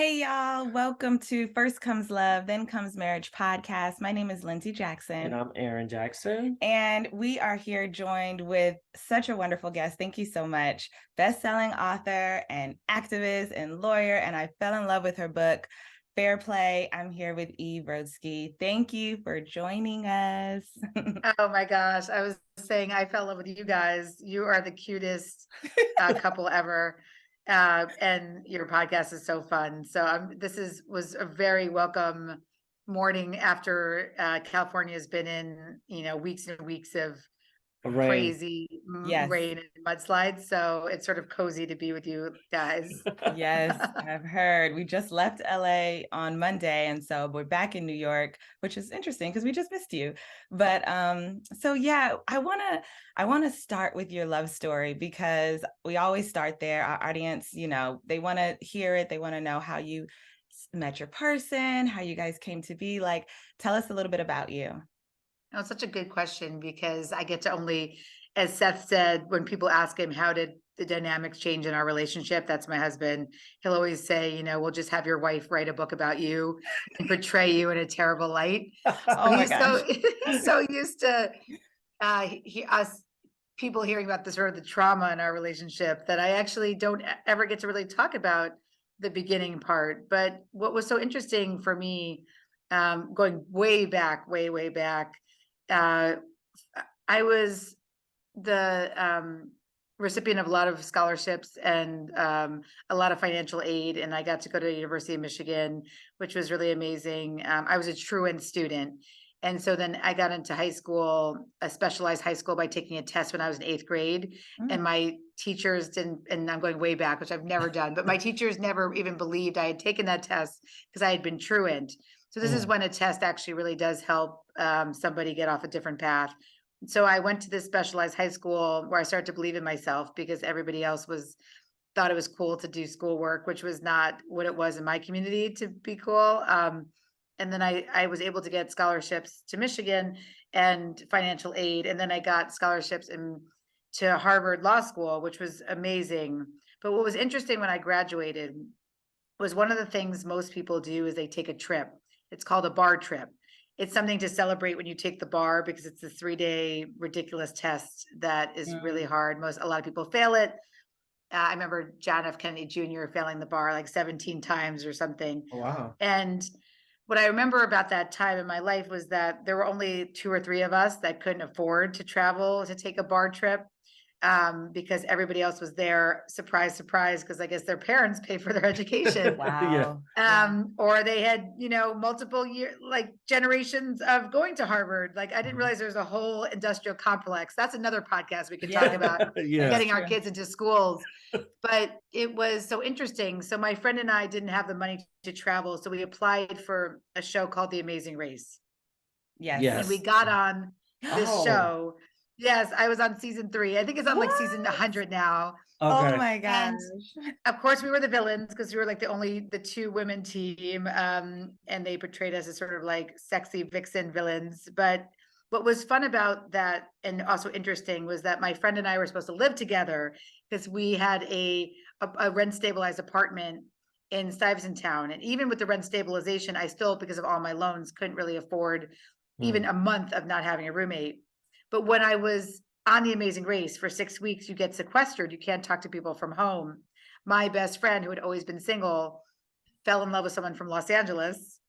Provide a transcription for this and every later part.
Hey y'all, welcome to First Comes Love, Then Comes Marriage podcast. My name is Lindsey And Jackson, I'm Aaron Jackson. and we are here joined with such a wonderful guest. Thank you so much. Best-selling author and activist and lawyer, and I fell in love with her book, Fair Play. I'm here with Eve Rodsky. Thank you for joining us. Oh my gosh. I was saying I fell in love with you guys. You are the cutest couple ever. And your podcast is so fun. So was a very welcome morning after California has been in, weeks and weeks of Rain. crazy Yes. rain and mudslides. So it's sort of cozy to be with you guys. Yes, I've heard. We just left LA on Monday, and so we're back in New York, which is interesting because we just missed you. But so yeah, I wanna start with your love story because we always start there. Our audience, they want to hear it. They want to know how you met your person, how you guys came to be. Like, tell us a little bit about you. Oh, it's such a good question because I get to only, as Seth said, when people ask him, how did the dynamics change in our relationship? That's my husband. He'll always say, we'll just have your wife write a book about you and portray you in a terrible light. Oh my gosh. He's so used to us people hearing about the sort of the trauma in our relationship that I actually don't ever get to really talk about the beginning part. But what was so interesting for me, going way back, way back, uh, I was the recipient of a lot of scholarships and a lot of financial aid, and I got to go to the University of Michigan, which was really amazing. I was a truant student, and so then I got into high school, a specialized high school, by taking a test when I was in 8th grade, and my teachers didn't, and I'm going way back, which I've never done, but my teachers never even believed I had taken that test because I had been truant. So this is when a test actually really does help somebody get off a different path. So I went to this specialized high school where I started to believe in myself because everybody else thought it was cool to do schoolwork, which was not what it was in my community to be cool. And then I was able to get scholarships to Michigan and financial aid. And then I got scholarships to Harvard Law School, which was amazing. But what was interesting when I graduated was one of the things most people do is they take a trip. It's called a bar trip. It's something to celebrate when you take the bar because it's a 3-day ridiculous test that is really hard. A lot of people fail it. I remember John F. Kennedy Jr. failing the bar like 17 times or something. Oh, wow. And what I remember about that time in my life was that there were only 2 or 3 of us that couldn't afford to travel to take a bar trip. Because everybody else was there, surprise, because I guess their parents pay for their education. Wow. Or they had, multiple generations of going to Harvard. Like I didn't realize there was a whole industrial complex. That's another podcast we could talk about, getting our kids into schools. But it was so interesting. So my friend and I didn't have the money to travel. So we applied for a show called The Amazing Race. Yes. And we got on this show. Yes, I was on season 3. I think it's on like season 100 now. Okay. Oh my gosh. And of course we were the villains because we were like the 2 women team. And they portrayed us as sort of like sexy vixen villains. But what was fun about that and also interesting was that my friend and I were supposed to live together because we had a rent stabilized apartment in Stuyvesant Town. And even with the rent stabilization, I still, because of all my loans, couldn't really afford even a month of not having a roommate. But when I was on The Amazing Race for 6 weeks, you get sequestered. You can't talk to people from home. My best friend, who had always been single, fell in love with someone from Los Angeles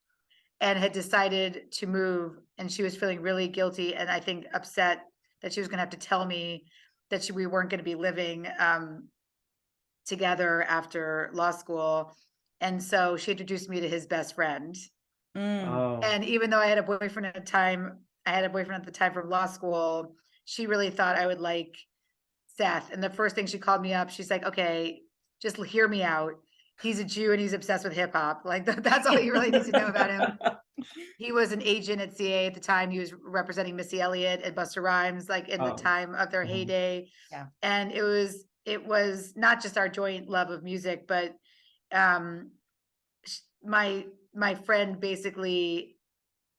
and had decided to move. And she was feeling really guilty and I think upset that she was going to have to tell me that we weren't going to be living together after law school. And so she introduced me to his best friend. And even though I had a boyfriend at the time, from law school, she really thought I would like Seth. And the first thing she called me up, she's like, okay, just hear me out. He's a Jew and he's obsessed with hip hop. Like that's all you really need to know about him. He was an agent at CA at the time. He was representing Missy Elliott and Busta Rhymes, like in the time of their heyday. Yeah. And it was not just our joint love of music, but my friend basically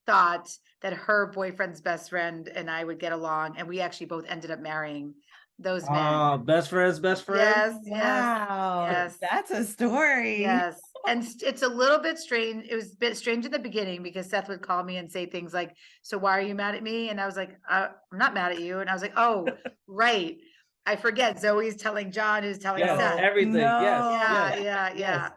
thought that her boyfriend's best friend and I would get along, and we actually both ended up marrying those men. Best friends. Yes, wow. yes. That's a story. Yes. and it's a little bit strange. It was a bit strange in the beginning because Seth would call me and say things like, so why are you mad at me? And I was like, I'm not mad at you. And I was like, oh, right. I forget. Zoe's telling John, who's telling Yes, Seth. everything. Yes, Yeah, yes, yeah. yes.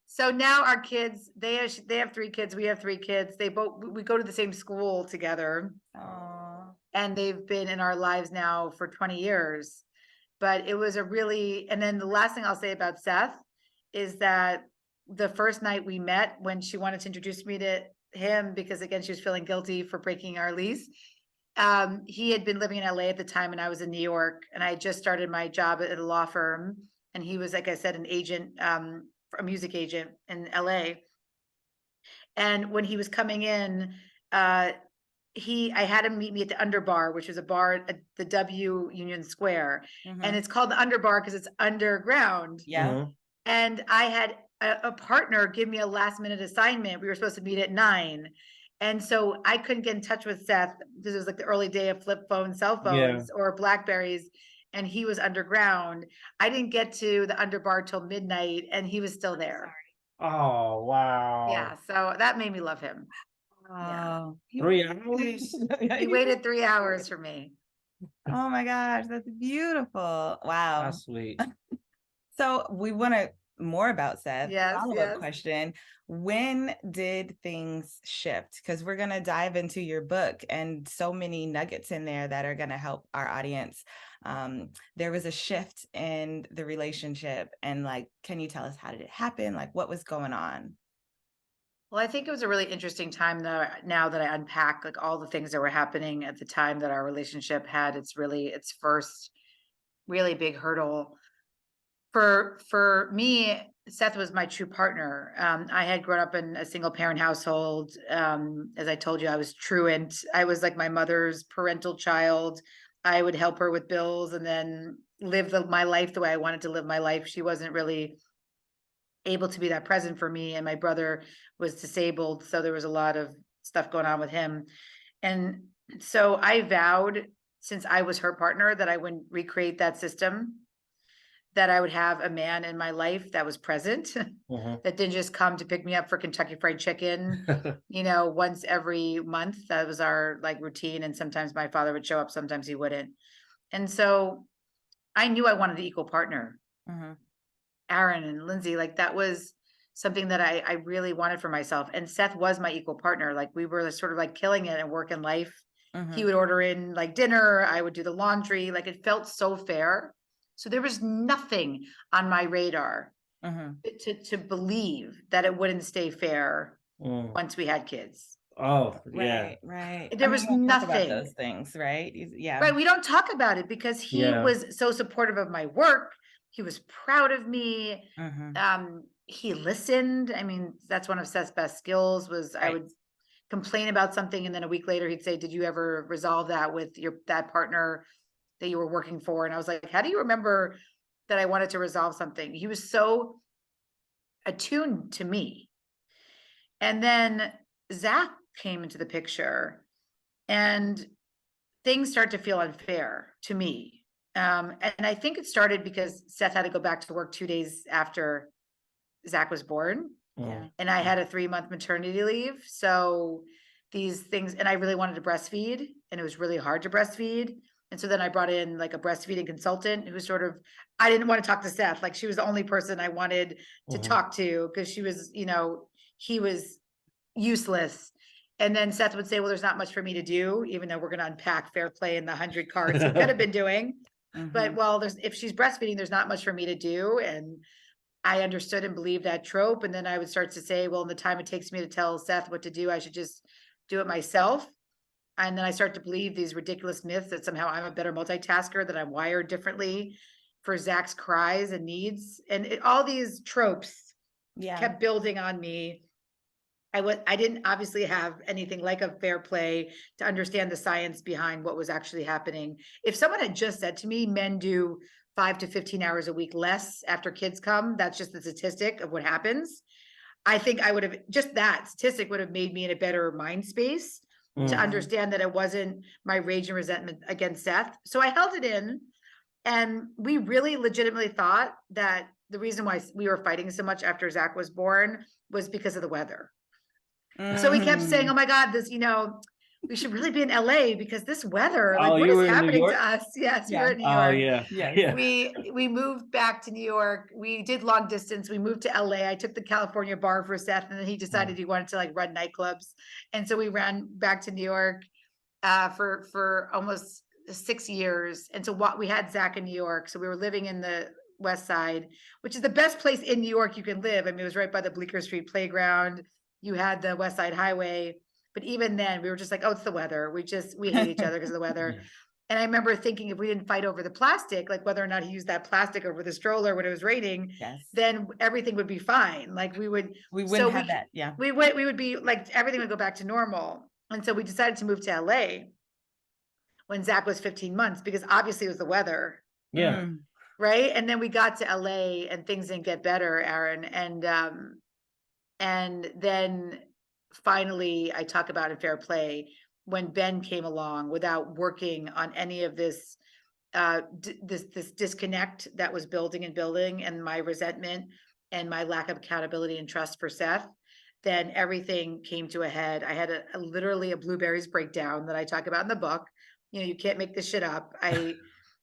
So now our kids, they have 3 kids. We have 3 kids. We go to the same school together, Aw. and they've been in our lives now for 20 years. But it was and then the last thing I'll say about Seth is that the first night we met, when she wanted to introduce me to him, because again, she was feeling guilty for breaking our lease. He had been living in LA at the time, and I was in New York, and I had just started my job at a law firm. And he was, like I said, an agent, a music agent in LA. And when he was coming in, I had him meet me at the Underbar, which was a bar at the W Union Square. And it's called the Underbar because it's underground. Yeah. And I had a partner give me a last minute assignment. We were supposed to meet at 9. And so I couldn't get in touch with Seth. This was like the early day of flip phone, cell phones, or Blackberries. And he was underground. I didn't get to the Underbar till midnight, and he was still there. Oh, wow. Yeah. So that made me love him. Wow. 3 hours? He waited 3 hours for me. Oh my gosh, that's beautiful. Wow. That's sweet. So we want to more about Seth. Yes, Follow-up yes. question. When did things shift? Because we're going to dive into your book and so many nuggets in there that are going to help our audience. There was a shift in the relationship, and like, can you tell us, how did it happen? Like, what was going on? Well, I think it was a really interesting time, though, now that I unpack like all the things that were happening at the time that our relationship had its first really big hurdle. For me, Seth was my true partner. I had grown up in a single parent household. As I told you, I was truant. I was like my mother's parental child. I would help her with bills and then live my life the way I wanted to live my life. She wasn't really able to be that present for me, and my brother was disabled, so there was a lot of stuff going on with him. And so I vowed, since I was her partner, that I wouldn't recreate that system, that I would have a man in my life that was present, that didn't just come to pick me up for Kentucky Fried Chicken, once every month. That was our like routine. And sometimes my father would show up, sometimes he wouldn't. And so I knew I wanted an equal partner. Aaron and Lindsey, like that was something that I really wanted for myself. And Seth was my equal partner. Like we were sort of like killing it in work and life. He would order in like dinner, I would do the laundry. Like it felt so fair. So there was nothing on my radar to believe that it wouldn't stay fair once we had kids. Oh, yeah. Right. There was nothing about those things, right? Yeah. Right. We don't talk about it because he was so supportive of my work. He was proud of me. He listened. I mean, that's one of Seth's best skills was I would complain about something, and then a week later he'd say, did you ever resolve that with that partner that you were working for? And I was like, how do you remember that I wanted to resolve something? He was so attuned to me. And then Zach came into the picture, and things start to feel unfair to me. And I think it started because Seth had to go back to work 2 days after Zach was born. And I had a 3-month maternity leave. So these things, and I really wanted to breastfeed, and it was really hard to breastfeed. And so then I brought in like a breastfeeding consultant who was I didn't want to talk to Seth. Like she was the only person I wanted to talk to, because she was, he was useless. And then Seth would say, well, there's not much for me to do, even though we're going to unpack fair play in the 100 cards he could have been doing. But if she's breastfeeding, there's not much for me to do. And I understood and believed that trope. And then I would start to say, well, in the time it takes me to tell Seth what to do, I should just do it myself. And then I start to believe these ridiculous myths that somehow I'm a better multitasker, that I'm wired differently for Zach's cries and needs. And all these tropes kept building on me. I didn't obviously have anything like a fair play to understand the science behind what was actually happening. If someone had just said to me, men do 5 to 15 hours a week less after kids come, that's just the statistic of what happens. I think I would have, just that statistic would have made me in a better mind space to understand that it wasn't my rage and resentment against Seth. So I held it in, and we really legitimately thought that the reason why we were fighting so much after Zach was born was because of the weather. So we kept saying, oh my God, this, we should really be in LA because this weather, like what is happening to us? Yes, we were in New York. Oh yeah. Yeah. We moved back to New York. We did long distance. We moved to LA. I took the California bar for Seth, and then he decided he wanted to like run nightclubs. And so we ran back to New York for almost 6 years. And so we had Zach in New York. So we were living in the West Side, which is the best place in New York you can live. I mean, it was right by the Bleecker Street playground. You had the West Side Highway. But even then we were just like, oh, it's the weather. We hate each other because of the weather. And I remember thinking if we didn't fight over the plastic, like whether or not he used that plastic over the stroller when it was raining, then everything would be fine. Like we wouldn't have that. Yeah. We would be like, everything would go back to normal. And so we decided to move to LA when Zach was 15 months, because obviously it was the weather. Yeah. Right. And then we got to LA and things didn't get better, Aaron. And then finally, I talk about in Fair Play, when Ben came along without working on any of this, this disconnect that was building and my resentment and my lack of accountability and trust for Seth, then everything came to a head. I had literally a blueberries breakdown that I talk about in the book. You can't make this shit up.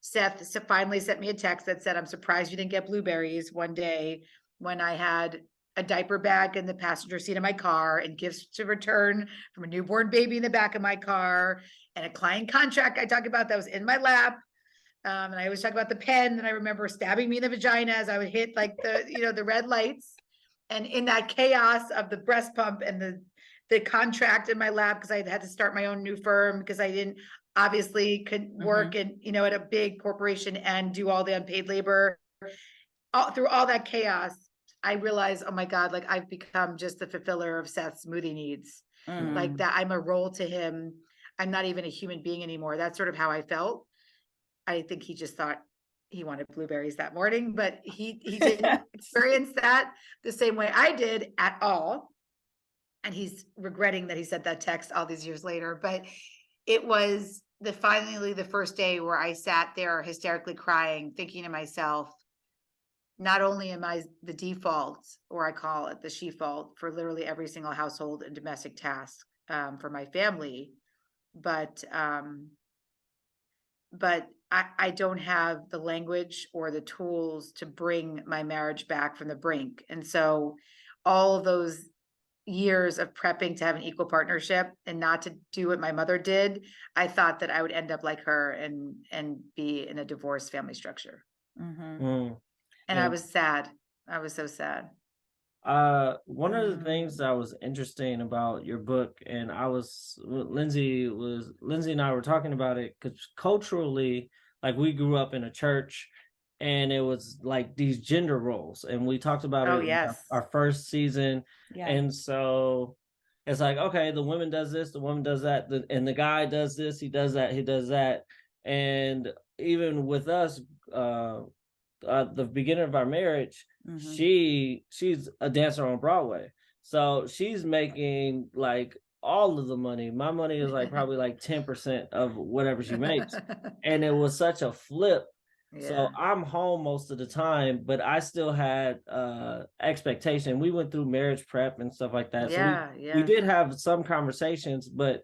Seth finally sent me a text that said, I'm surprised you didn't get blueberries one day when I had a diaper bag in the passenger seat of my car and gifts to return from a newborn baby in the back of my car and a client contract I talk about that was in my lap. And I always talk about the pen, and I remember stabbing me in the vagina as I would hit like the red lights. And in that chaos of the breast pump and the contract in my lap, because I had to start my own new firm because I couldn't work and, at a big corporation and do all the unpaid labor. Through all that chaos, I realized, oh my God, like I've become just the fulfiller of Seth's smoothie needs. Like that I'm a role to him. I'm not even a human being anymore. That's sort of how I felt. I think he just thought he wanted blueberries that morning, but he didn't experience that the same way I did at all. And he's regretting that he sent that text all these years later. But it was finally the first day where I sat there hysterically crying, thinking to myself, not only am I the default, or I call it the she-fault, for literally every single household and domestic task for my family, but I don't have the language or the tools to bring my marriage back from the brink. And so all of those years of prepping to have an equal partnership and not to do what my mother did, I thought that I would end up like her and be in a divorced family structure. And I was sad. I was so sad. One of the things that was interesting about your book, and Lindsey and I were talking about it, because culturally, like we grew up in a church and it was like these gender roles, and we talked about it in our first season. And so it's like, okay, the woman does this, the woman does that, and the guy does this, he does that, he does that. And even with us, the beginning of our marriage, she's a dancer on Broadway, so she's making like all of the money. My money is like probably like 10% of whatever she makes. And it was such a flip. So I'm home most of the time, but I still had expectation. We went through marriage prep and stuff like that. So we did have some conversations, but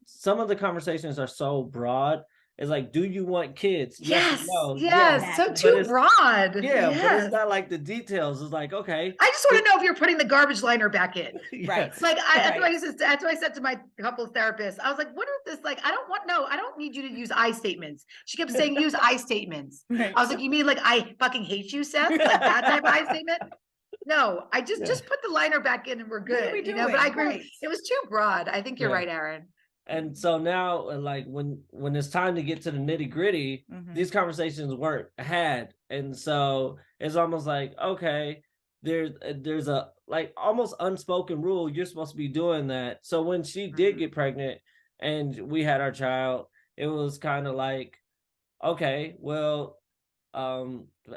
some of the conversations are so broad. It's like, do you want kids? Yes. No. Yes. So too broad. But it's not like the details. It's like, okay. I just want to know if you're putting the garbage liner back in. Right. Like that's what I said to my couples therapist. I was like, what is this? Like, I don't need you to use I statements. She kept saying use I statements. Right. I was like, you mean like I fucking hate you, Seth? Like that type of I statement? No, I just put the liner back in and we're good. But I agree. Right. It was too broad. I think you're right, Aaron. And so now, like when it's time to get to the nitty gritty, these conversations weren't had. And so it's almost like, okay, there's a like almost unspoken rule. You're supposed to be doing that. So when she did get pregnant and we had our child, it was kind of like, okay, well,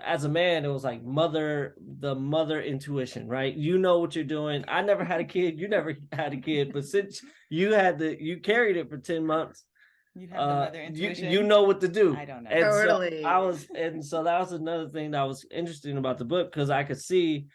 as a man, it was like the mother intuition, right? You know what you're doing. I never had a kid. You never had a kid, but since you carried it for 10 months, You have the mother you intuition. know what to do. I don't know. And Totally. so that was another thing that was interesting about the book, because I could see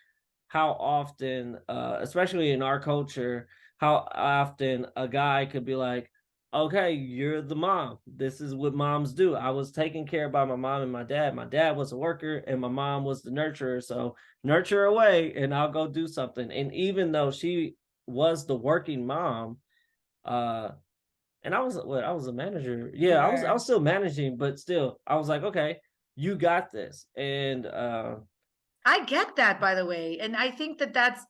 how often, especially in our culture, how often a guy could be like, okay, you're the mom. This is what moms do. I was taken care of by my mom and my dad. My dad was a worker and my mom was the nurturer. So nurture away and I'll go do something. And even though she was the working mom, and I was a manager. Yeah, I was still managing, but still, I was like, okay, you got this. And I get that, by the way. And I think that that's,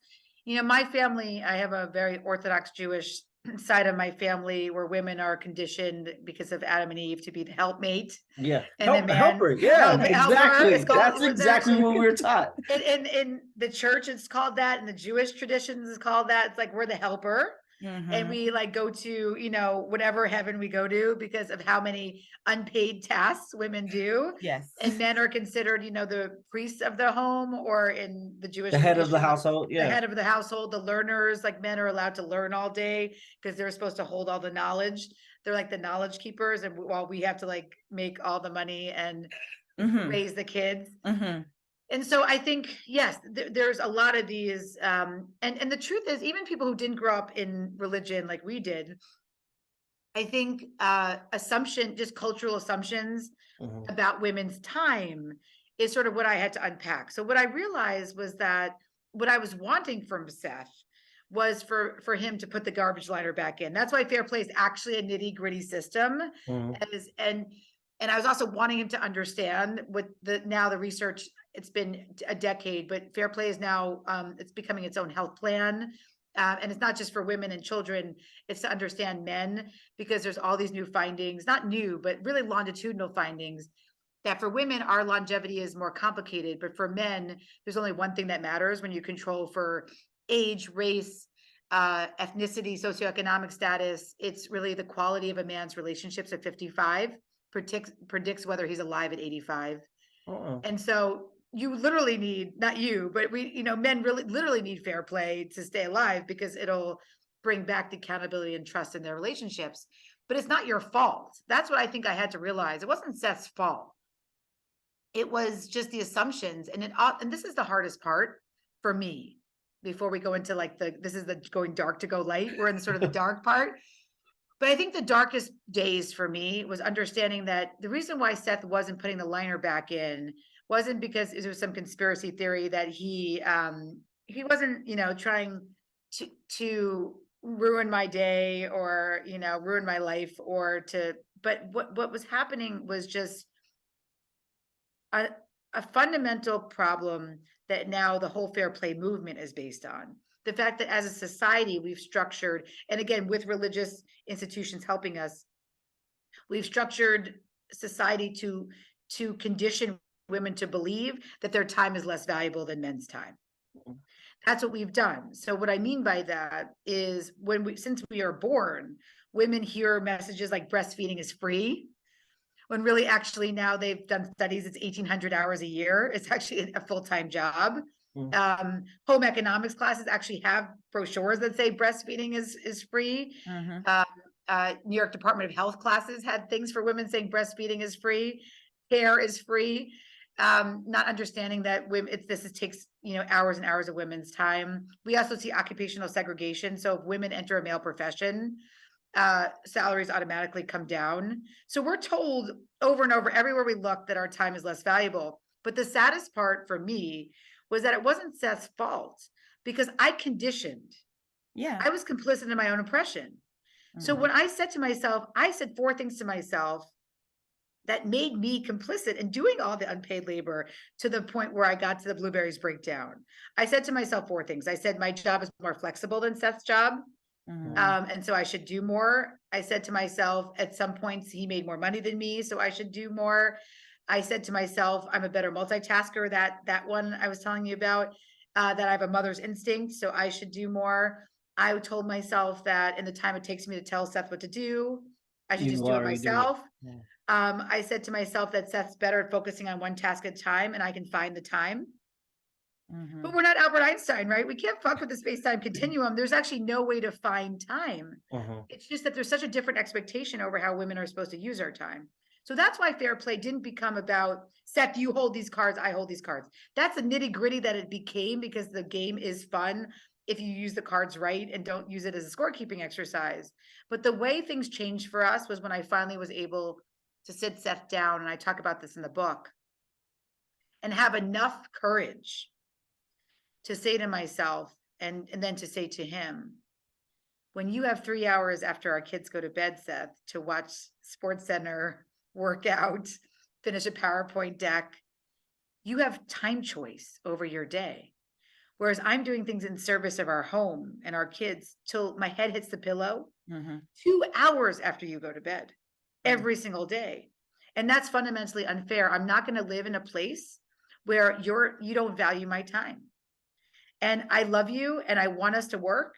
my family, I have a very Orthodox Jewish side of my family where women are conditioned because of Adam and Eve to be the helpmate. yeah, And the man, helper. Yeah, helper. exactly. It's called, That's exactly what we were taught. in the church, it's called that. In the Jewish traditions, it's called that. It's like we're the helper. And we like go to, whatever heaven we go to because of how many unpaid tasks women do. Yes. And men are considered, the priests of the home, or in the Jewish The head of the tradition, household. the Yeah. head of the household, the learners, like men are allowed to learn all day because they're supposed to hold all the knowledge. They're like the knowledge keepers. And while we have to like make all the money and raise the kids. And so I think, yes, there's a lot of these, and the truth is, even people who didn't grow up in religion like we did, I think just cultural assumptions about women's time is sort of what I had to unpack. So what I realized was that what I was wanting from Seth was for him to put the garbage liner back in. That's why fair play is actually a nitty-gritty system. And I was also wanting him to understand what the research, it's been a decade, but fair play is now, it's becoming its own health plan. And it's not just for women and children, it's to understand men, because there's all these new findings, not new, but really longitudinal findings, that for women, our longevity is more complicated. But for men, there's only one thing that matters when you control for age, race, ethnicity, socioeconomic status. It's really the quality of a man's relationships at 55 predicts whether he's alive at 85. And so you literally need, not you, but men really literally need fair play to stay alive, because it'll bring back the accountability and trust in their relationships. But it's not your fault. That's what I think I had to realize. It wasn't Seth's fault. It was just the assumptions. And this is the hardest part for me, before we go into like this is the going dark to go light. We're in sort of the dark part. But I think the darkest days for me was understanding that the reason why Seth wasn't putting the liner back in wasn't because it was some conspiracy theory that he wasn't, trying to ruin my day or, ruin my life but what was happening was just a fundamental problem that now the whole fair play movement is based on. The fact that as a society, we've structured, and again, with religious institutions helping us, we've structured society to condition women to believe that their time is less valuable than men's time. That's what we've done. So what I mean by that is since we are born, women hear messages like breastfeeding is free, when really actually now they've done studies, it's 1,800 hours a year. It's actually a full-time job. Home economics classes actually have brochures that say breastfeeding is free. New York Department of Health classes had things for women saying breastfeeding is free, care is free. Not understanding that this takes hours and hours of women's time. We also see occupational segregation. So if women enter a male profession, salaries automatically come down. So we're told over and over, everywhere we look, that our time is less valuable. But the saddest part for me was that it wasn't Seth's fault, because I conditioned. Yeah. I was complicit in my own oppression. So when I said 4 things to myself that made me complicit in doing all the unpaid labor, to the point where I got to the blueberries breakdown. I said to myself 4 things. I said, my job is more flexible than Seth's job. And so I should do more. I said to myself, at some points, he made more money than me, so I should do more. I said to myself, I'm a better multitasker, that one I was telling you about, that I have a mother's instinct, so I should do more. I told myself that in the time it takes me to tell Seth what to do, I should just do it myself. I said to myself that Seth's better at focusing on one task at a time, and I can find the time. But we're not Albert Einstein, right? We can't fuck with the space-time continuum. There's actually no way to find time. It's just that there's such a different expectation over how women are supposed to use our time. So that's why fair play didn't become about, Seth, you hold these cards, I hold these cards. That's the nitty gritty that it became, because the game is fun if you use the cards right and don't use it as a scorekeeping exercise. But the way things changed for us was when I finally was able to sit Seth down, and I talk about this in the book, and have enough courage to say to myself, and then to say to him, when you have 3 hours after our kids go to bed, Seth, to watch Sports Center, work out, finish a PowerPoint deck, you have time choice over your day. Whereas I'm doing things in service of our home and our kids till my head hits the pillow 2 hours after you go to bed every single day. And that's fundamentally unfair. I'm not going to live in a place where you don't value my time. And I love you and I want us to work,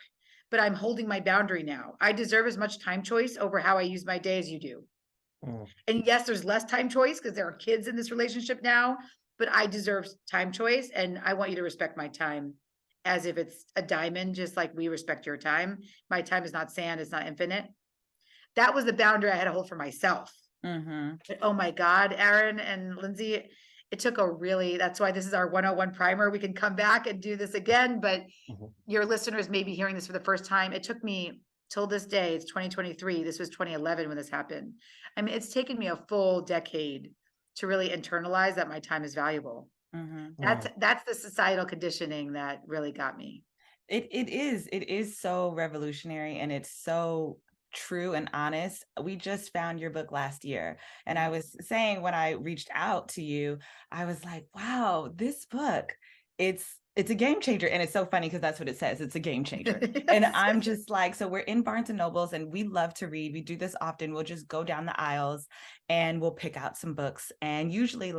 but I'm holding my boundary now. I deserve as much time choice over how I use my day as you do. And yes, there's less time choice because there are kids in this relationship now, but I deserve time choice, and I want you to respect my time as if it's a diamond, just like we respect your time. My time is not sand, it's not infinite. That was the boundary I had to hold for myself. But oh my God, Aaron and Lindsey, it took that's why this is our 101 primer. We can come back and do this again, but your listeners may be hearing this for the first time. It took me till this day, it's 2023. This was 2011 when this happened. I mean, it's taken me a full decade to really internalize that my time is valuable. That's the societal conditioning that really got me. It is so revolutionary, and it's so true and honest. We just found your book last year, and I was saying when I reached out to you, I was like, wow, this book, it's a game changer. And it's so funny because that's what it says. It's a game changer. Yes. And I'm just like, so we're in Barnes and Nobles and we love to read. We do this often. We'll just go down the aisles and we'll pick out some books. And usually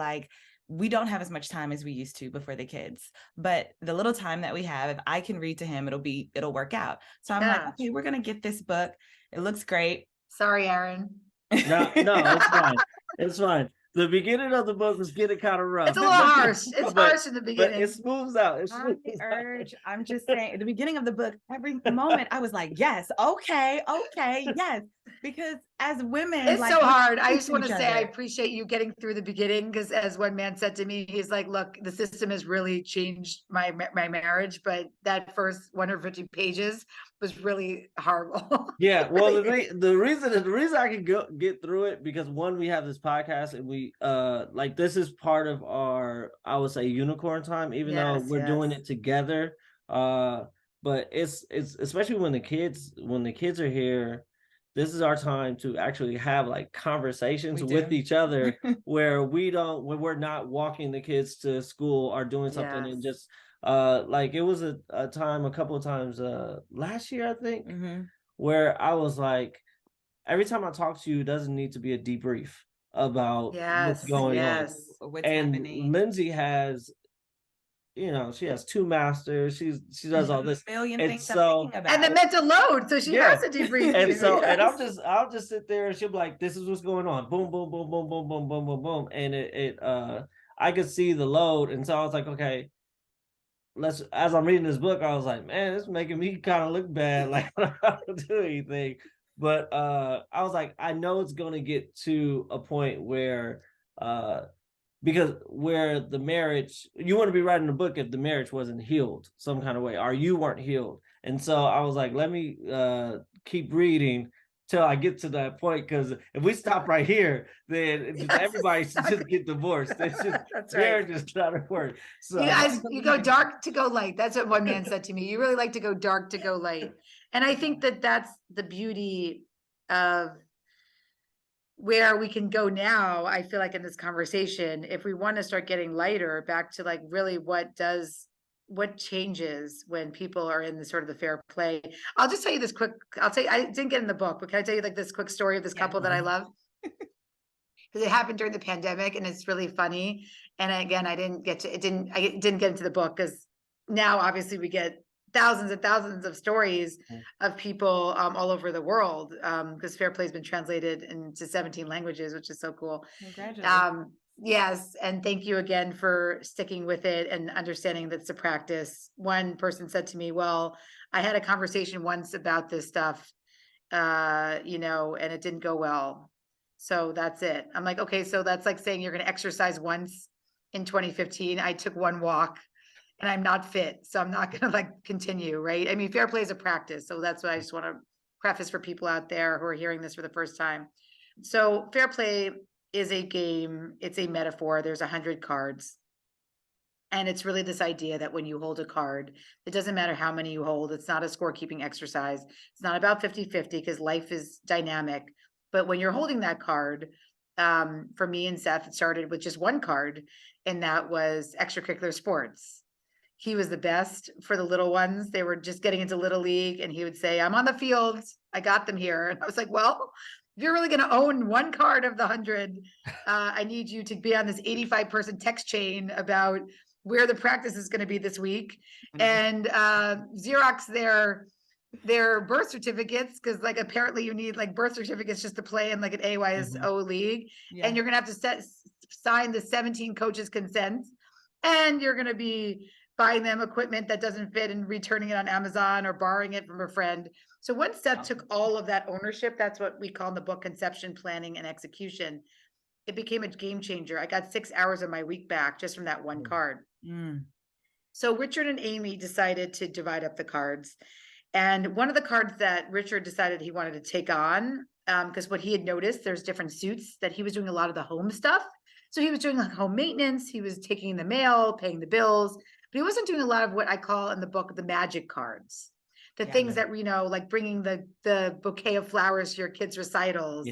we don't have as much time as we used to before the kids, but the little time that we have, if I can read to him, it'll work out. So I'm like, okay, we're going to get this book. It looks great. Sorry, Aaron. No, it's fine. It's fine. The beginning of the book was getting kind of rough. It's a little harsh. It's harsh in the beginning. But it smooths out. I'm just saying, at the beginning of the book, every moment I was like, yes, okay, yes. Because as women, it's so hard. I just want to say I appreciate you getting through the beginning, because as one man said to me, he's like, look, the system has really changed my marriage, but that first 150 pages was really horrible. Yeah, well, the reason I can get through it, because one, we have this podcast and we this is part of our, I would say, unicorn time, even though we're doing it together. But it's especially when the kids are here, this is our time to actually have like conversations with each other where when we're not walking the kids to school or doing something and just it was a time a couple of times last year, I think, where I was like, every time I talk to you, it doesn't need to be a debrief about what's going on. What's and happening. Lindsey has, she has 2 masters. She does all this. Million and things so, I'm thinking about. And the mental load. So she has to debrief. And so, and I'll just sit there and she'll be like, this is what's going on. Boom, boom, boom, boom, boom, boom, boom, boom, boom. And I could see the load. And so I was like, okay, as I'm reading this book, I was like, man, it's making me kind of look bad. Like, I don't do anything. But I was like, I know it's going to get to a point where, because where the marriage, you want to be writing a book if the marriage wasn't healed some kind of way, or you weren't healed. And so I was like, let me keep reading till I get to that point, because if we stop right here, then everybody should just get divorced. It's just marriage is not a word. So you go dark to go light. That's what one man said to me. You really like to go dark to go light. And I think that that's the beauty of where we can go now. I feel like in this conversation, if we want to start getting lighter, back to like really what changes when people are in the sort of the fair play. I'll just tell you this quick, I didn't get in the book, but can I tell you like this quick story of this couple that I love? Because it happened during the pandemic and it's really funny. And again, I didn't get into the book, because now obviously we get thousands and thousands of stories of people all over the world, because fair play has been translated into 17 languages, which is so cool. Congratulations. Yes, and thank you again for sticking with it and understanding that's a practice. One person said to me, well, I had a conversation once about this stuff, and it didn't go well. So that's it. I'm like, okay, so that's like saying you're going to exercise once in 2015. I took one walk and I'm not fit, so I'm not going to like continue, right? I mean, fair play is a practice. So that's what I just want to preface for people out there who are hearing this for the first time. So fair play is a game. It's a metaphor. There's 100 cards. And it's really this idea that when you hold a card, it doesn't matter how many you hold. It's not a scorekeeping exercise. It's not about 50-50 because life is dynamic. But when you're holding that card, for me and Seth, it started with just one card, and that was extracurricular sports. He was the best for the little ones. They were just getting into Little League, and he would say, I'm on the field. I got them here. And I was like, well, if you're really going to own one card of the 100, I need you to be on this 85-person text chain about where the practice is going to be this week, and Xerox their birth certificates, because like apparently you need like birth certificates just to play in like an AYSO league, and you're going to have to sign the 17 coaches consent, and you're going to be buying them equipment that doesn't fit and returning it on Amazon or borrowing it from a friend. So once Seth took all of that ownership, that's what we call in the book conception, planning, and execution. It became a game changer. I got 6 hours of my week back just from that one card. So Richard and Amy decided to divide up the cards. And one of the cards that Richard decided he wanted to take on, because what he had noticed, there's different suits that he was doing a lot of the home stuff. So he was doing like home maintenance. He was taking the mail, paying the bills, but he wasn't doing a lot of what I call in the book, the magic cards. The things that, like bringing the bouquet of flowers to your kids' recitals,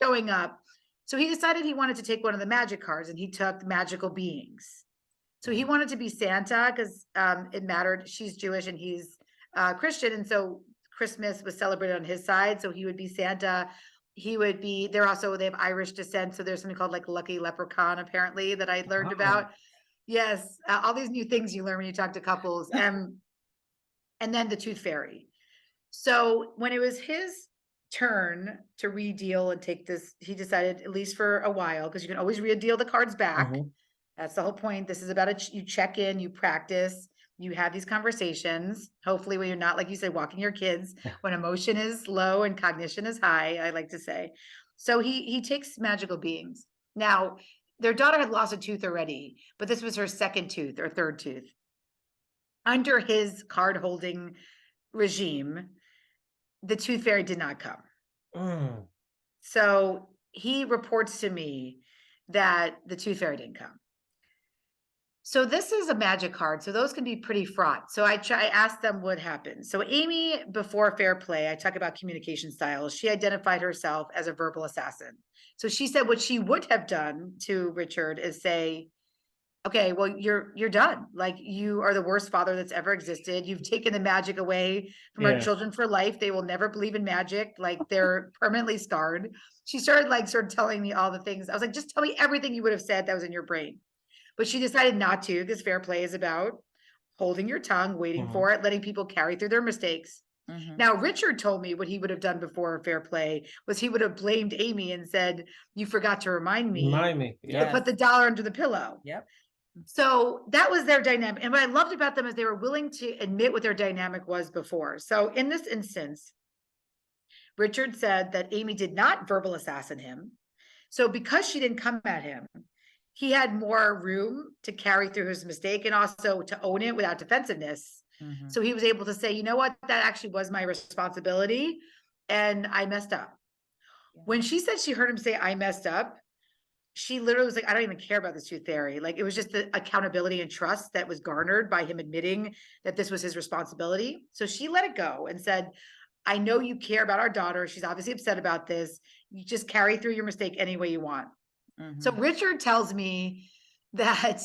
showing up. So he decided he wanted to take one of the magic cards, and he took magical beings. So he wanted to be Santa because it mattered. She's Jewish and he's Christian. And so Christmas was celebrated on his side. So he would be Santa. He would be, they have Irish descent. So there's something called like Lucky Leprechaun, apparently, that I learned about. Yes. All these new things you learn when you talk to couples. And then the Tooth Fairy. So when it was his turn to redeal and take this, he decided, at least for a while, because you can always redeal the cards back. That's the whole point. This is about you check in, you practice, you have these conversations. Hopefully when you're not, like you said, walking your kids, when emotion is low and cognition is high, I like to say. So he takes magical beings. Now, their daughter had lost a tooth already, but this was her second tooth or third tooth. Under his card holding regime, the Tooth Fairy did not come. So he reports to me that the Tooth Fairy didn't come. So this is a magic card. So those can be pretty fraught. So I asked them what happened. So Amy, before Fair Play, I talk about communication styles. She identified herself as a verbal assassin. So she said what she would have done to Richard is say, okay, well, you're done. Like, you are the worst father that's ever existed. You've taken the magic away from our children for life. They will never believe in magic. Like, they're permanently scarred. She started sort of telling me all the things. I was like, just tell me everything you would have said that was in your brain. But she decided not to, because Fair Play is about holding your tongue, waiting for it, letting people carry through their mistakes. Now, Richard told me what he would have done before Fair Play was he would have blamed Amy and said, you forgot to remind me to put the dollar under the pillow. So that was their dynamic. And what I loved about them is they were willing to admit what their dynamic was before. So in this instance, Richard said that Amy did not verbal assassin him. So because she didn't come at him, he had more room to carry through his mistake and also to own it without defensiveness. So he was able to say, you know what, that actually was my responsibility and I messed up. When she said she heard him say, I messed up, she literally was like, I don't even care about this Tooth Fairy. Like, it was just the accountability and trust that was garnered by him admitting that this was his responsibility. So she let it go and said, I know you care about our daughter. She's obviously upset about this. You just carry through your mistake any way you want. So Richard tells me that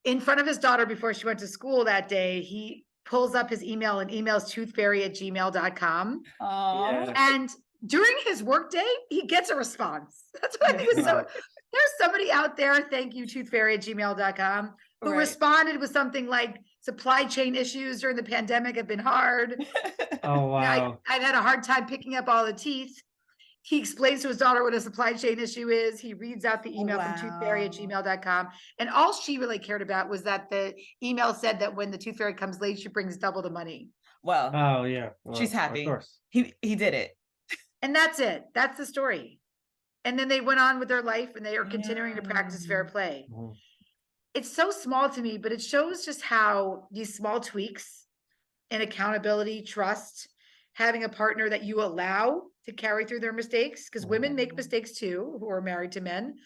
in front of his daughter before she went to school that day, he pulls up his email and emails toothfairy@gmail.com. And during his workday, he gets a response. That's what I think is so. There's somebody out there, thank you, toothfairy@gmail.com, who responded with something like, supply chain issues during the pandemic have been hard. Oh, wow. I've had a hard time picking up all the teeth. He explains to his daughter what a supply chain issue is. He reads out the email from toothfairy@gmail.com. And all she really cared about was that the email said that when the tooth fairy comes late, she brings double the money. Well, Oh yeah. she's Well, happy. Of course. He did it. And that's it. That's the story. And then they went on with their life and they are continuing to practice fair play. Mhm. It's so small to me, but it shows just how these small tweaks and accountability, trust, having a partner that you allow to carry through their mistakes, because women make mistakes too, who are married to men.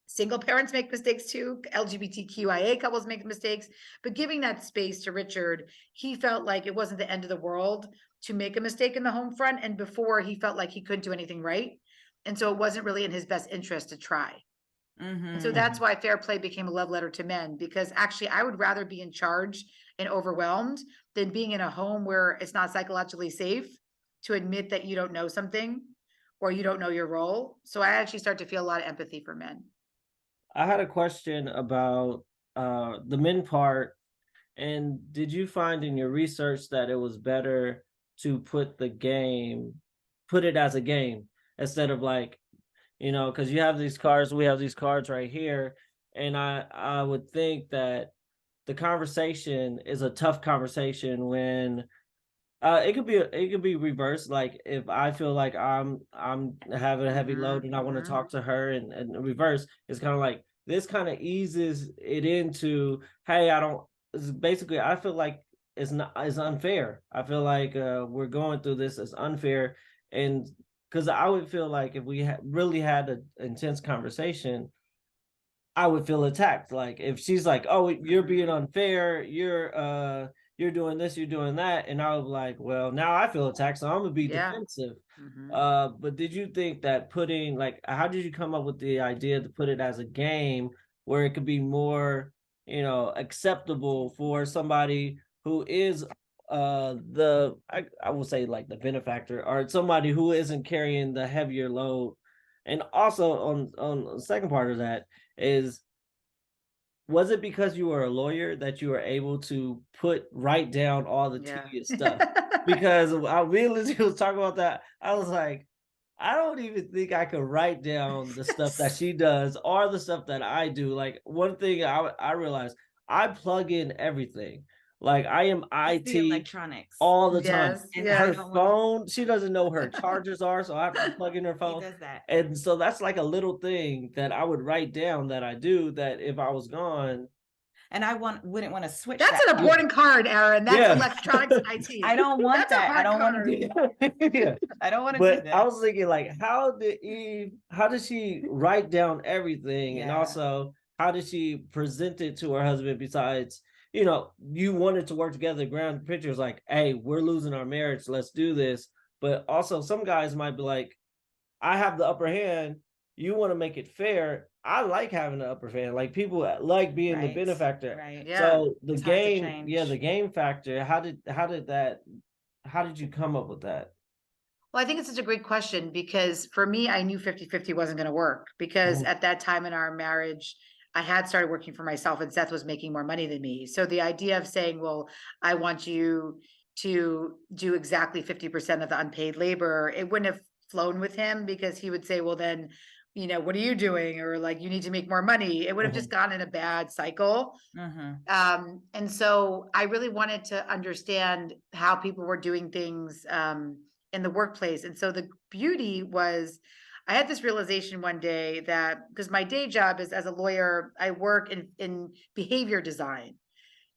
Single parents make mistakes too. LGBTQIA couples make mistakes, but giving that space to Richard, he felt like it wasn't the end of the world to make a mistake in the home front. And before, he felt like he couldn't do anything right. And so it wasn't really in his best interest to try. And so that's why fair play became a love letter to men, because actually I would rather be in charge and overwhelmed than being in a home where it's not psychologically safe to admit that you don't know something or you don't know your role. So I actually start to feel a lot of empathy for men. I had a question about the men part. And did you find in your research that it was better to put it as a game instead of like, because you have these cards, we have these cards right here. And I would think that the conversation is a tough conversation when it could be reversed. Like if I feel like I'm having a heavy load and I want to talk to her, and reverse, it's kind of like this kind of eases it into, hey, basically I feel like it's unfair. I feel like we're going through this, it's unfair. And because I would feel like if we really had an intense conversation, I would feel attacked. Like if she's like, "Oh, you're being unfair. You're doing this, you're doing that," and I was like, "Well, now I feel attacked, so I'm gonna be defensive." But did you think that how did you come up with the idea to put it as a game where it could be more, acceptable for somebody who is I will say like the benefactor, or somebody who isn't carrying the heavier load? And also on the second part of that is, was it because you were a lawyer that you were able to write down all the tedious stuff? Because I really was talking about that. I was like, I don't even think I could write down the stuff that she does or the stuff that I do. Like one thing I realized, I plug in everything. Like I am It's the IT electronics. all the time. Yes, And yes. her phone, she doesn't know where her chargers are, so I have to plug in her He phone. does that. And so that's like a little thing that I would write down that I do, that if I was gone. And I wouldn't want to switch That's that. an important card, Aaron. That's Yeah. electronics and IT. I don't want That's a that. I hard don't want to card. do that. Yeah. I don't want to do But that. I was thinking, like, how did she write down everything? And Yeah. also, how did she present it to her husband besides, you wanted to work together, grand pictures like, hey, we're losing our marriage, let's do this. But also some guys might be like, I have the upper hand, you want to make it fair. I like having the upper hand. Like people like being the Right, benefactor. right. Yeah. So the It's hard to game, change. the game factor, how did you come up with that? Well, I think it's such a great question because for me, I knew 50-50 wasn't going to work because at that time in our marriage, I had started working for myself and Seth was making more money than me. So the idea of saying, well, I want you to do exactly 50% of the unpaid labor, it wouldn't have flown with him because he would say, well, then, what are you doing? Or like, you need to make more money. It would have just gone in a bad cycle. And so I really wanted to understand how people were doing things in the workplace. And so the beauty was, I had this realization one day that because my day job is as a lawyer, I work in behavior design.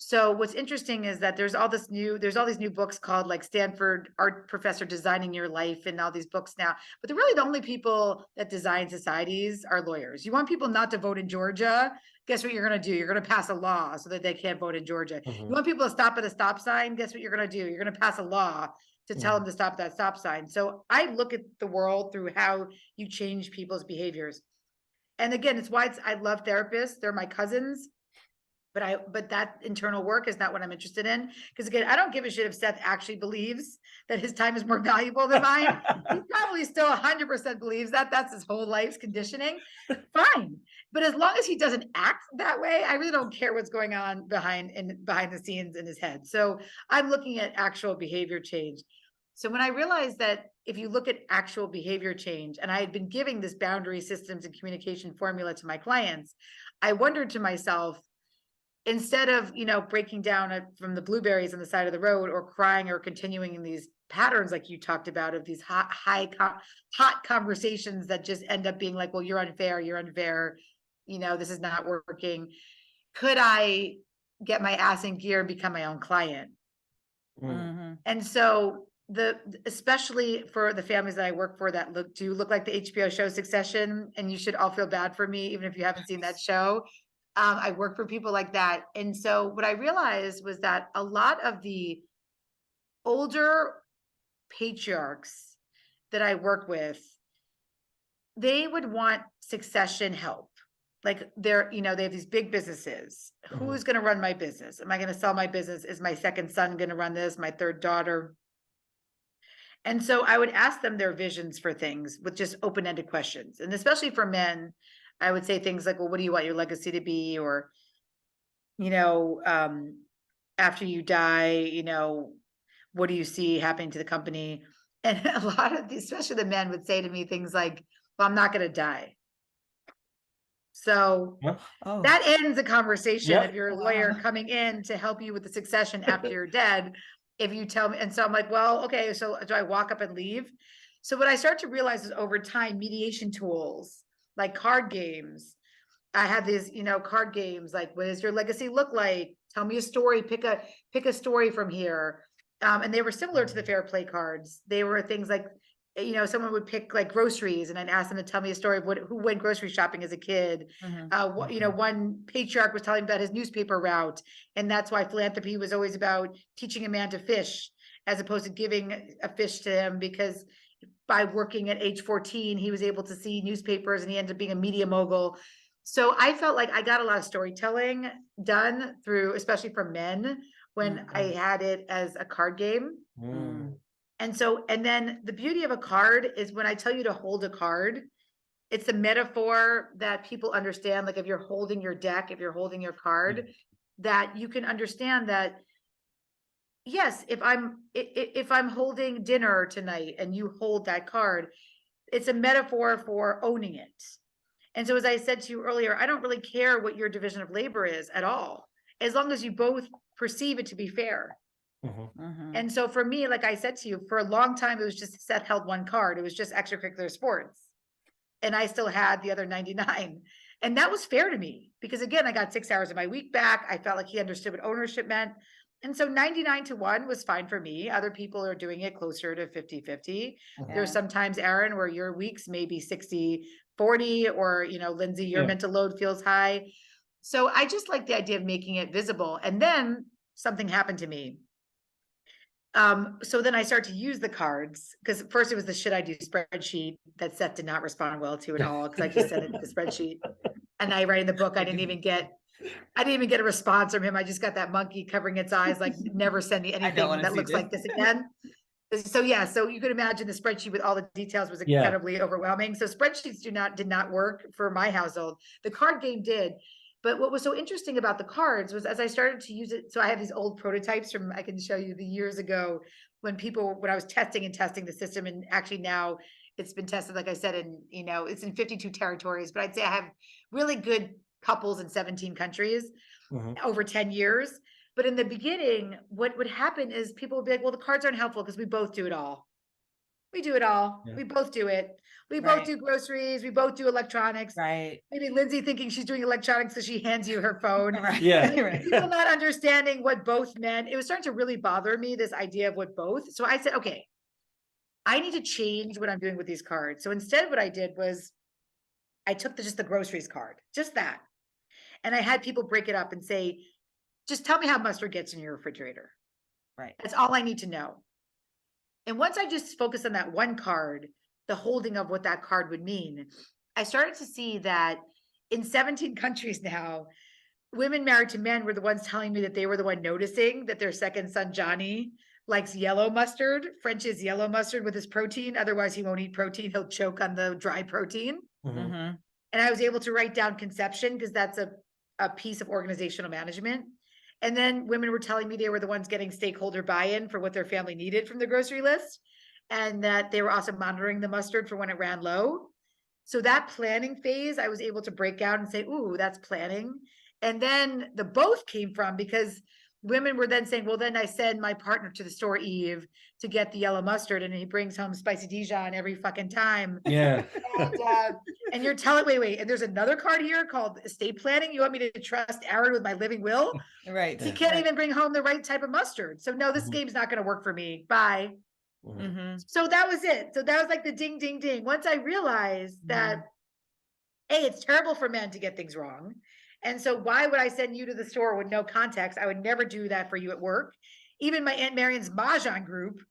So what's interesting is that there's all these new books called like Stanford Art Professor Designing Your Life and all these books now. But they're really the only people that design societies are lawyers. You want people not to vote in Georgia? Guess what you're going to do? You're going to pass a law so that they can't vote in Georgia. You want people to stop at a stop sign? Guess what you're going to do? You're going to pass a law to tell them to stop at that stop sign. So I look at the world through how you change people's behaviors. And again, it's why I love therapists. They're my cousins. But that internal work is not what I'm interested in. Because again, I don't give a shit if Seth actually believes that his time is more valuable than mine. He probably still 100% believes that. That's his whole life's conditioning. Fine. But as long as he doesn't act that way, I really don't care what's going on behind the scenes in his head. So I'm looking at actual behavior change. So when I realized that if you look at actual behavior change, and I had been giving this boundary systems and communication formula to my clients, I wondered to myself, instead of, breaking down from the blueberries on the side of the road or crying or continuing in these patterns like you talked about of these hot conversations that just end up being like, well, you're unfair, this is not working. Could I get my ass in gear and become my own client? Mhm. And so especially for the families that I work for that look like the HBO show Succession, and you should all feel bad for me, even if you haven't seen that show. I work for people like that. And so what I realized was that a lot of the older patriarchs that I work with, they would want succession help. Like they have these big businesses. Who's going to run my business? Am I going to sell my business? Is my second son going to run this? My third daughter? And so I would ask them their visions for things with just open-ended questions. And especially for men, I would say things like, well, what do you want your legacy to be? Or, after you die, what do you see happening to the company? And a lot of these, especially the men, would say to me things like, well, I'm not going to die. So Oh. that ends a conversation Yep. if you're a lawyer coming in to help you with the succession after you're dead. If you tell me, and so I'm like, well, okay, so do I walk up and leave? So what I start to realize is over time, mediation tools like card games. I have these, card games like, what does your legacy look like? Tell me a story. Pick a story from here. And they were similar to the fair play cards. They were things like, someone would pick like groceries, and I'd ask them to tell me a story of who went grocery shopping as a kid. One patriarch was telling about his newspaper route, and that's why philanthropy was always about teaching a man to fish, as opposed to giving a fish to him, because by working at age 14, he was able to see newspapers, and he ended up being a media mogul. So I felt like I got a lot of storytelling done through, especially for men, when I had it as a card game. And then the beauty of a card is when I tell you to hold a card, it's a metaphor that people understand. Like if you're holding your deck, if you're holding your card, that you can understand that, yes, if I'm holding dinner tonight and you hold that card, it's a metaphor for owning it. And so, as I said to you earlier, I don't really care what your division of labor is at all, as long as you both perceive it to be fair. And so for me, like I said to you, for a long time, it was just Seth held one card. It was just extracurricular sports. And I still had the other 99. And that was fair to me because, again, I got 6 hours of my week back. I felt like he understood what ownership meant. And so 99-1 was fine for me. Other people are doing it closer to 50-50. There's sometimes, Aaron, where your weeks may be 60-40, or, Lindsey, your mental load feels high. So I just like the idea of making it visible. And then something happened to me. So then I start to use the cards, because first it was the should I do spreadsheet that Seth did not respond well to at all, because I just sent it the spreadsheet, and I write in the book I didn't even get a response from him. I just got that monkey covering its eyes, like, never send me anything that looks like this again. So you could imagine the spreadsheet with all the details was incredibly overwhelming. So spreadsheets did not work for my household. The card game did. But what was so interesting about the cards was, as I started to use it, so I have these old prototypes I can show you the years ago when I was testing the system, and actually now it's been tested, like I said, it's in 52 territories, but I'd say I have really good couples in 17 countries over 10 years. But in the beginning, what would happen is people would be like, well, the cards aren't helpful because we both do it all. We do it all. We both do it. We both do groceries. We both do electronics. Right. Maybe Lindsey thinking she's doing electronics, so she hands you her phone. Right. People not understanding what both meant. It was starting to really bother me, this idea of what both. So I said, okay, I need to change what I'm doing with these cards. So instead, what I did was I took just the groceries card, just that. And I had people break it up and say, just tell me how mustard gets in your refrigerator. Right. That's all I need to know. And once I just focused on that one card, the holding of what that card would mean, I started to see that in 17 countries now, women married to men were the ones telling me that they were the one noticing that their second son, Johnny, likes yellow mustard, French's yellow mustard with his protein. Otherwise, he won't eat protein. He'll choke on the dry protein. And I was able to write down conception, because that's a piece of organizational management. And then women were telling me they were the ones getting stakeholder buy-in for what their family needed from the grocery list, and that they were also monitoring the mustard for when it ran low. So that planning phase, I was able to break out and say, ooh, that's planning. And then the both came from, because women were then saying, well, then I send my partner to the store, Eve, to get the yellow mustard, and he brings home spicy Dijon every fucking time. Yeah. And you're telling, wait, and there's another card here called estate planning. You want me to trust Aaron with my living will? Right. He can't right. even bring home the right type of mustard. So no, this game's not going to work for me. Bye. Mm-hmm. So that was it. So that was like the ding, ding, ding. Once I realized that, hey, it's terrible for men to get things wrong. And so why would I send you to the store with no context? I would never do that for you at work. Even my Aunt Marion's Mahjong group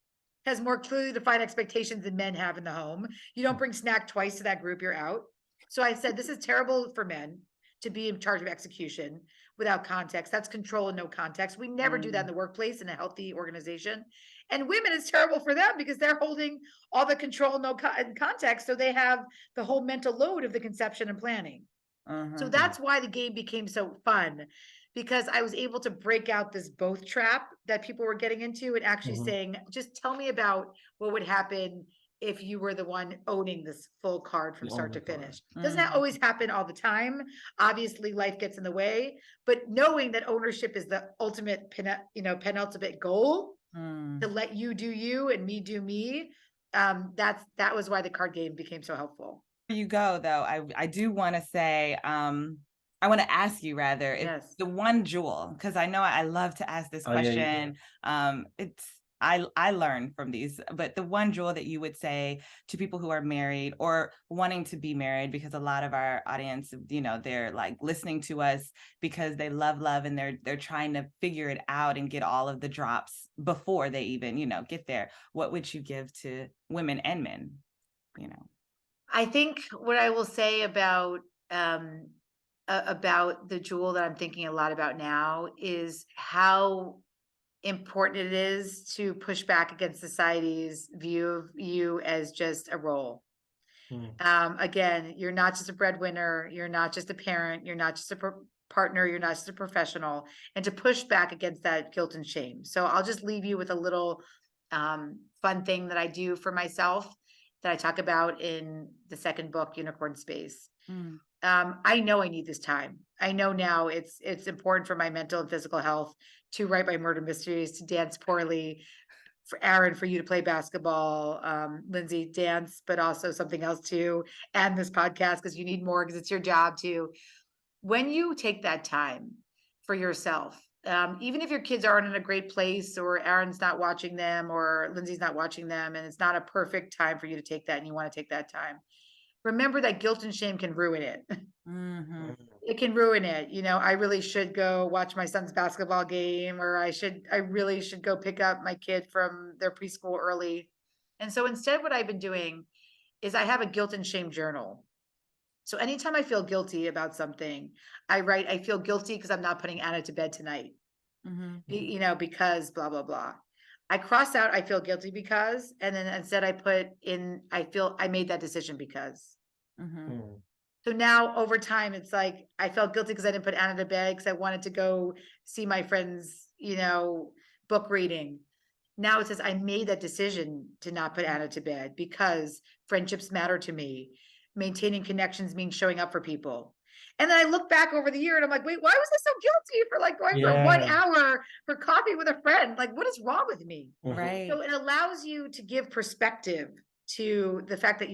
has more clearly defined expectations than men have in the home. You don't bring snack twice to that group, you're out. So I said, this is terrible for men to be in charge of execution without context. That's control and no context. We never do that in the workplace in a healthy organization. And women, it's terrible for them because they're holding all the control, no context. So they have the whole mental load of the conception and planning. So that's why the game became so fun, because I was able to break out this both trap that people were getting into and actually saying, just tell me about what would happen if you were the one owning this full card from start to finish. Doesn't that always happen all the time? Obviously, life gets in the way, but knowing that ownership is the ultimate, penultimate goal, to let you do you and me do me. That was why the card game became so helpful. You go though. I do want to say, I want to ask you rather, if the one jewel, because I know I love to ask this question. I learn from these, but the one jewel that you would say to people who are married or wanting to be married, because a lot of our audience, they're like listening to us because they love and they're trying to figure it out and get all of the drops before they even, get there. What would you give to women and men? I think what I will say about the jewel that I'm thinking a lot about now is how important it is to push back against society's view of you as just a role. Again, you're not just a breadwinner, you're not just a parent, you're not just a partner, you're not just a professional, and to push back against that guilt and shame. So I'll just leave you with a little fun thing that I do for myself that I talk about in the second book, Unicorn Space. I know I need this time. I know now it's important for my mental and physical health to write my murder mysteries, to dance poorly, for Aaron, for you to play basketball, Lindsey, dance, but also something else too, and this podcast, because you need more, because it's your job too. When you take that time for yourself, even if your kids aren't in a great place, or Aaron's not watching them, or Lindsey's not watching them, and it's not a perfect time for you to take that, and you want to take that time, remember that guilt and shame can ruin it. It can ruin it. I really should go watch my son's basketball game, or I really should go pick up my kid from their preschool early. And so instead, what I've been doing is I have a guilt and shame journal. So anytime I feel guilty about something, I write, I feel guilty because I'm not putting Anna to bed tonight, because blah, blah, blah. I cross out, I feel guilty because, and then instead I put in, I feel I made that decision because. So now over time, it's like, I felt guilty because I didn't put Anna to bed because I wanted to go see my friend's, book reading. Now it says I made that decision to not put Anna to bed because friendships matter to me. Maintaining connections means showing up for people. And then I look back over the year and I'm like, wait, why was I so guilty for going for 1 hour for coffee with a friend? Like, what is wrong with me? Right. So it allows you to give perspective to the fact that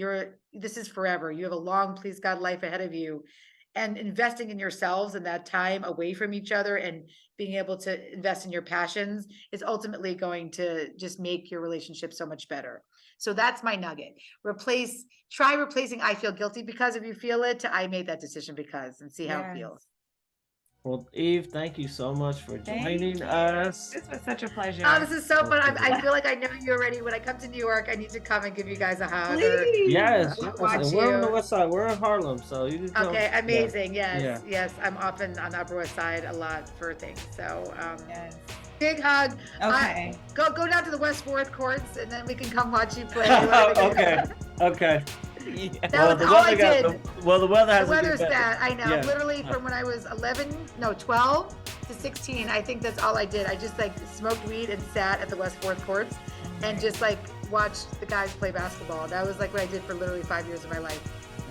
this is forever. You have a long, please God, life ahead of you, and investing in yourselves and that time away from each other and being able to invest in your passions is ultimately going to just make your relationship so much better. So that's my nugget. Try replacing I feel guilty because if you feel it to I made that decision because, and see how it feels. Well, Eve, thank you so much for joining us. This was such a pleasure. Oh, this is so fun. I feel like I know you already. When I come to New York, I need to come and give you guys a hug. Yes. Watch we're on the west side. We're in Harlem, so you can come. Okay, amazing. Yes. I'm often on the Upper West Side a lot for things. So, big hug. Okay. Go down to the West 4th courts, and then we can come watch you play. Okay. That was all I did. The weather has the weather's bad. I know. Literally from when I was 12 to 16, I think that's all I did. I just like smoked weed and sat at the West Fourth courts and just like watched the guys play basketball. That was like what I did for literally 5 years of my life.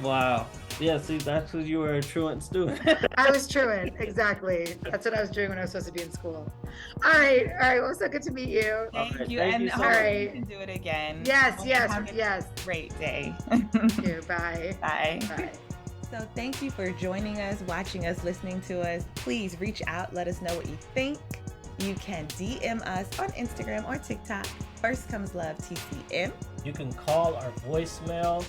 Wow. Yeah, see, that's because you were a truant student. I was truant, exactly. That's what I was doing when I was supposed to be in school. All right. Well, so good to meet you. Thank right, you. thank And you so hopefully much. we can do it again. Yes, yes, Have a yes. Great day. Thank you. Bye. Bye. Bye. So thank you for joining us, watching us, listening to us. Please reach out. Let us know what you think. You can DM us on Instagram or TikTok. First Comes Love TCM. You can call our voicemail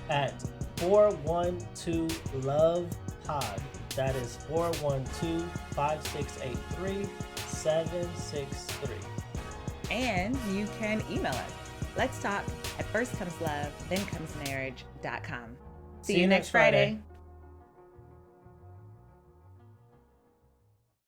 at 412-LOVE-POD. That is 412-5683-763. And you can email us. Let's talk at firstcomeslove, thencomes marriage.com. See you next Friday.